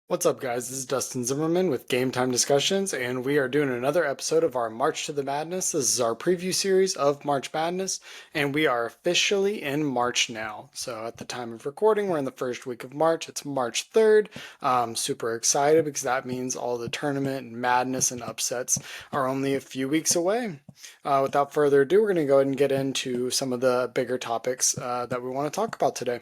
What's up, guys? This is Dustin Zimmerman with Game Time Discussions, and we are doing another episode of our March to the Madness. This is our preview series of March Madness, and we are officially in March now. So, at the time of recording, we're in the first week of March. It's March 3rd. I'm super excited because that means all the tournament and madness and upsets are only a few weeks away. Without further ado, we're going to go ahead and get into some of the bigger topics that we want to talk about today.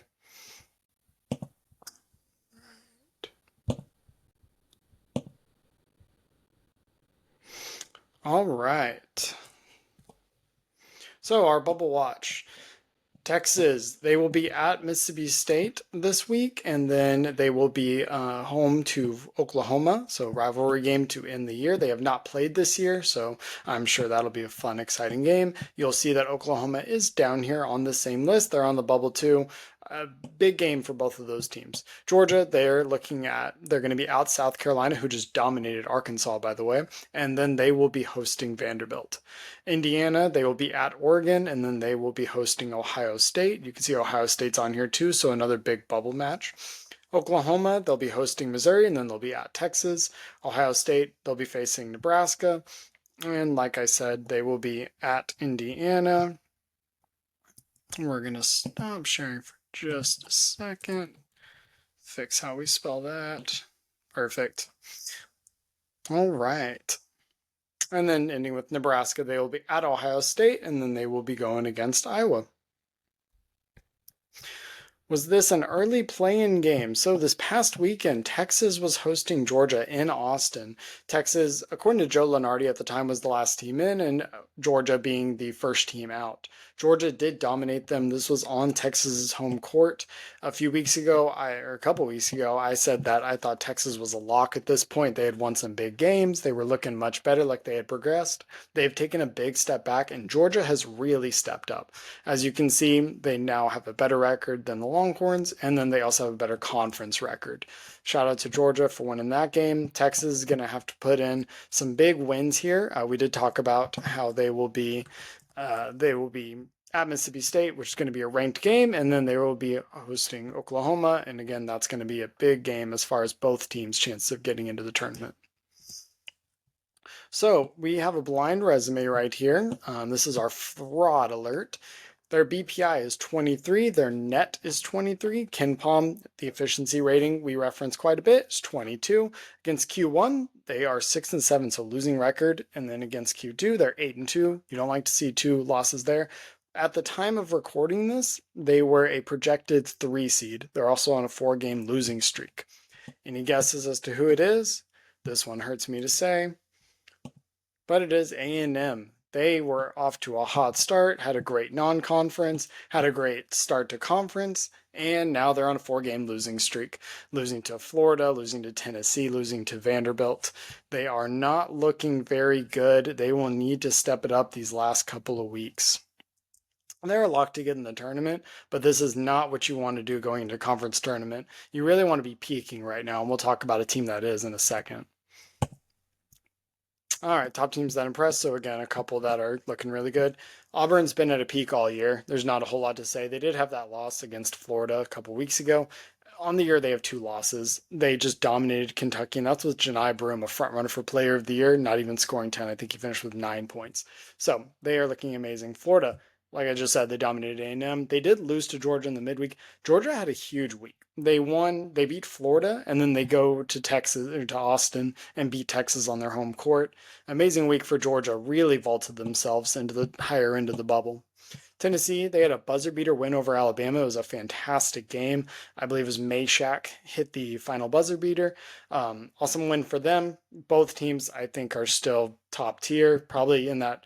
All right. So, our bubble watch. Texas, they will be at Mississippi State this week, and then they will be home to Oklahoma. So, rivalry game to end the year. They have not played this year, so I'm sure that'll be a fun, exciting game. You'll see that Oklahoma is down here on the same list. They're on the bubble too. A big game for both of those teams. Georgia, they're going to be out South Carolina, who just dominated Arkansas, by the way, and then they will be hosting Vanderbilt. Indiana, they will be at Oregon, and then they will be hosting Ohio State. You can see Ohio State's on here too, so another big bubble match. Oklahoma, they'll be hosting Missouri, and then they'll be at Texas. Ohio State, they'll be facing Nebraska. And like I said, they will be at Indiana. We're going to stop sharing for just a second. Fix how we spell that. Perfect. All right. And then ending with Nebraska, they will be at Ohio State, and then they will be going against Iowa. Was this an early play-in game? So this past weekend, Texas was hosting Georgia in Austin. Texas, according to Joe Lunardi at the time, was the last team in, and Georgia being the first team out. Georgia did dominate them. This was on Texas's home court. A couple weeks ago, I said that I thought Texas was a lock at this point. They had won some big games. They were looking much better, like they had progressed. They've taken a big step back, and Georgia has really stepped up. As you can see, they now have a better record than the Longhorns, and then they also have a better conference record. Shout out to Georgia for winning that game. Texas is going to have to put in some big wins here. We did talk about how they will be at Mississippi State, which is going to be a ranked game, and then they will be hosting Oklahoma. And again, that's going to be a big game as far as both teams' chances of getting into the tournament. So we have a blind resume right here. This is our fraud alert. Their BPI is 23. Their net is 23. KenPom, the efficiency rating we reference quite a bit, is 22. Against Q1, they are 6-7, so losing record. And then against Q2, they're 8-2. You don't like to see two losses there. At the time of recording this, they were a projected 3 seed. They're also on a 4-game losing streak. Any guesses as to who it is? This one hurts me to say, but it is A&M. They were off to a hot start, had a great non-conference, had a great start to conference, and now they're on a 4-game losing streak, losing to Florida, losing to Tennessee, losing to Vanderbilt. They are not looking very good. They will need to step it up these last couple of weeks. They're locked to get in the tournament, but this is not what you want to do going into a conference tournament. You really want to be peaking right now, and we'll talk about a team that is in a second. All right, top teams that impress. So again, a couple that are looking really good. Auburn's been at a peak all year. There's not a whole lot to say. They did have that loss against Florida a couple weeks ago. On the year, they have 2 losses. They just dominated Kentucky, and that's with Janai Broome, a front runner for Player of the Year, not even scoring 10. I think he finished with 9 points. So they are looking amazing. Florida, like I just said, they dominated A&M. They did lose to Georgia in the midweek. Georgia had a huge week. They beat Florida, and then they go to Texas or to Austin and beat Texas on their home court. Amazing week for Georgia. Really vaulted themselves into the higher end of the bubble. Tennessee, they had a buzzer beater win over Alabama. It was a fantastic game. I believe it was Meshack hit the final buzzer beater. Awesome win for them. Both teams, I think, are still top tier, probably in that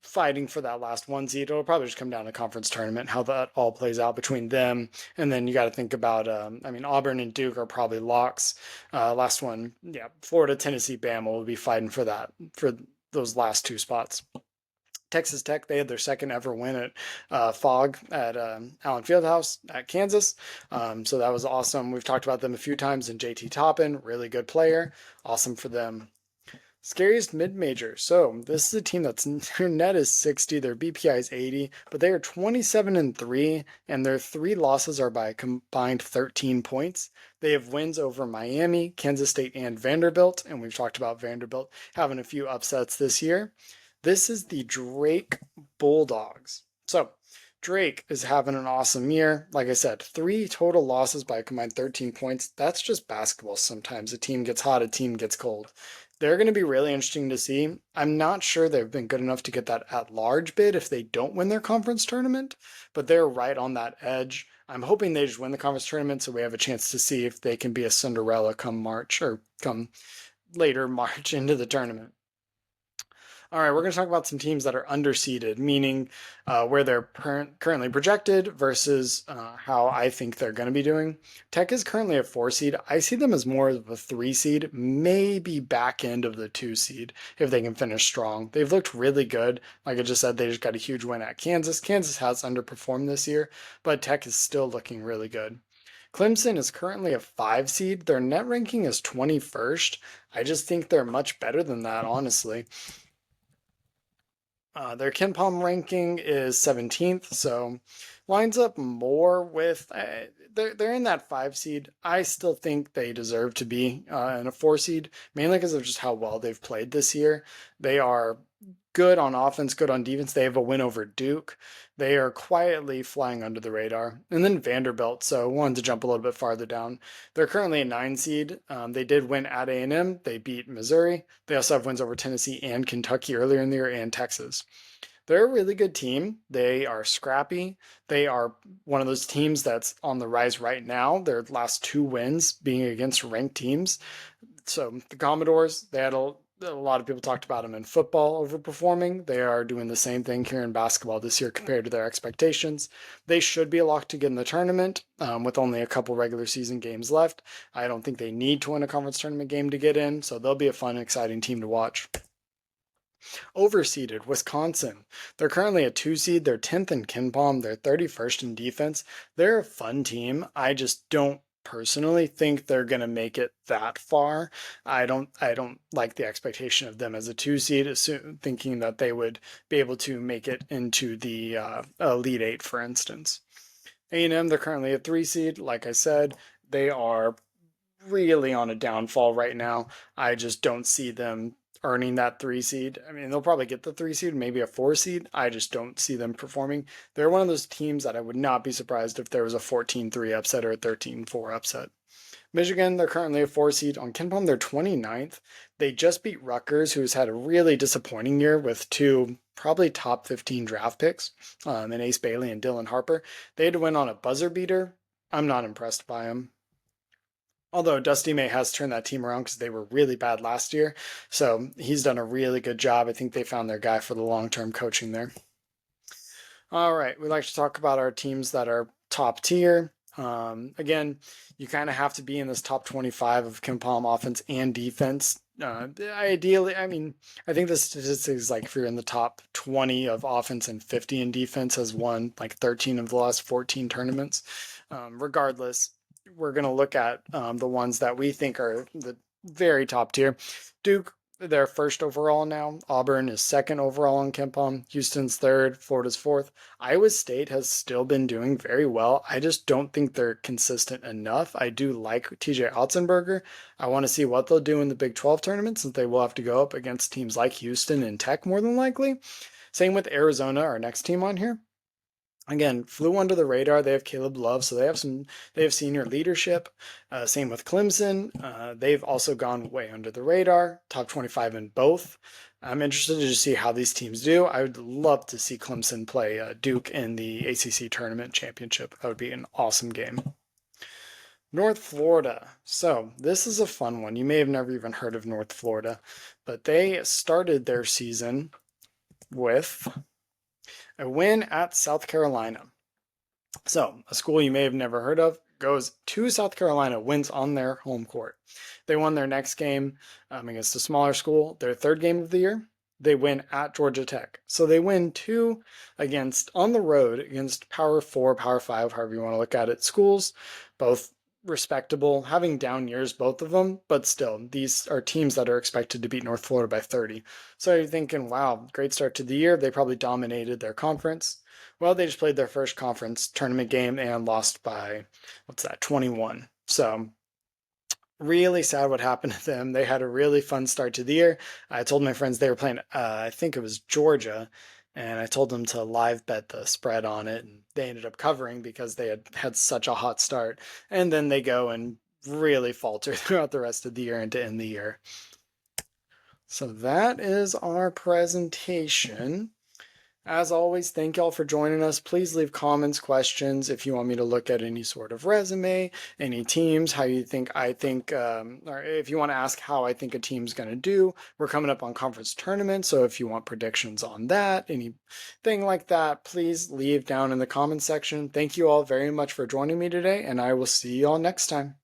fighting for that last 1 seed. It'll probably just come down to conference tournament, how that all plays out between them. And then you got to think about, Auburn and Duke are probably locks. Last one, yeah, Florida, Tennessee, Bama will be fighting for those last 2 spots. Texas Tech, they had their second ever win at Fog at Allen Fieldhouse at Kansas. So that was awesome. We've talked about them a few times, and JT Toppin, really good player. Awesome for them. Scariest mid-major. So this is a team that's their net is 60, their BPI is 80, but they are 27-3, and their three losses are by a combined 13 points. They have wins over Miami, Kansas State, and Vanderbilt, and we've talked about Vanderbilt having a few upsets this year. This is the Drake Bulldogs. So Drake is having an awesome year. Like I said, three total losses by a combined 13 points. That's just basketball sometimes. A team gets hot, a team gets cold. They're going to be really interesting to see. I'm not sure they've been good enough to get that at large bid if they don't win their conference tournament, but they're right on that edge. I'm hoping they just win the conference tournament so we have a chance to see if they can be a Cinderella come March or come later March into the tournament. All right, we're going to talk about some teams that are underseeded, meaning where they're currently projected versus how I think they're going to be doing. Tech is currently a 4 seed. I see them as more of a 3 seed, maybe back end of the 2 seed if they can finish strong. They've looked really good. Like I just said, they just got a huge win at Kansas. Kansas has underperformed this year, but Tech is still looking really good. Clemson is currently a 5 seed. Their net ranking is 21st. I just think they're much better than that, honestly. Their KenPom ranking is 17th, so lines up more with they're in that 5 seed. I still think they deserve to be in a 4 seed, mainly because of just how well they've played this year. They are good on offense, good on defense. They have a win over Duke. They are quietly flying under the radar. And then Vanderbilt, so wanted to jump a little bit farther down. They're currently a 9 seed. They did win at A&M. They beat Missouri. They also have wins over Tennessee and Kentucky earlier in the year and Texas. They're a really good team. They are scrappy. They are one of those teams that's on the rise right now. Their last 2 wins being against ranked teams. So the Commodores, they had a lot of people talked about them in football overperforming. They are doing the same thing here in basketball this year compared to their expectations. They should be a lock to get in the tournament with only a couple regular season games left. I don't think they need to win a conference tournament game to get in, so they'll be a fun, exciting team to watch. Overseeded, Wisconsin. They're currently a 2 seed. They're 10th in KenPom. They're 31st in defense. They're a fun team. I just don't personally think they're going to make it that far. I don't like the expectation of them as a 2 seed, thinking that they would be able to make it into the Elite Eight, for instance. A&M, they're currently a 3 seed. Like I said, they are really on a downfall right now. I just don't see them earning that 3 seed. I mean, they'll probably get the 3 seed, maybe a 4 seed. I just don't see them performing. They're one of those teams that I would not be surprised if there was a 14-3 upset or a 13-4 upset. Michigan, they're currently a 4 seed. On KenPom, they're 29th. They just beat Rutgers, who's had a really disappointing year with two probably top 15 draft picks, and Ace Bailey and Dylan Harper. They had to win on a buzzer beater. I'm not impressed by them. Although Dusty May has turned that team around because they were really bad last year. So he's done a really good job. I think they found their guy for the long-term coaching there. All right, we like to talk about our teams that are top tier. Again, you kind of have to be in this top 25 of KenPom offense and defense. Ideally, I mean, I think the statistics like if you're in the top 20 of offense and 50 in defense has won like 13 of the last 14 tournaments. Regardless, we're going to look at the ones that we think are the very top tier. Duke, they're first overall now. Auburn is second overall on KenPom. Houston's third. Florida's fourth. Iowa State has still been doing very well. I just don't think they're consistent enough. I do like TJ Otzenberger. I want to see what they'll do in the Big 12 tournament since they will have to go up against teams like Houston and Tech more than likely. Same with Arizona, our next team on here. Again, flew under the radar. They have Caleb Love, so they have senior leadership. Same with Clemson. They've also gone way under the radar, top 25 in both. I'm interested to see how these teams do. I would love to see Clemson play Duke in the ACC tournament championship. That would be an awesome game. North Florida. So this is a fun one. You may have never even heard of North Florida, but they started their season with a win at South Carolina. So, a school you may have never heard of goes to South Carolina, wins on their home court. They won their next game against a smaller school, their third game of the year. They win at Georgia Tech. So they win two against on the road against Power 4, Power 5, however you want to look at it, schools, both respectable, having down years, both of them, but still, these are teams that are expected to beat North Florida by 30. So you're thinking, wow, great start to the year. They probably dominated their conference. Well, they just played their first conference tournament game and lost by, what's that, 21. So really sad what happened to them. They had a really fun start to the year. I told my friends they were playing, I think it was Georgia, and I told them to live bet the spread on it, and they ended up covering because they had had such a hot start. And then they go and really falter throughout the rest of the year and to end the year. So that is our presentation. As always, thank y'all for joining us. Please leave comments, questions if you want me to look at any sort of resume, any teams, how you think or if you want to ask how I think a team's going to do. We're coming up on conference tournaments, so if you want predictions on that, anything like that, please leave down in the comments section. Thank you all very much for joining me today, and I will see you all next time.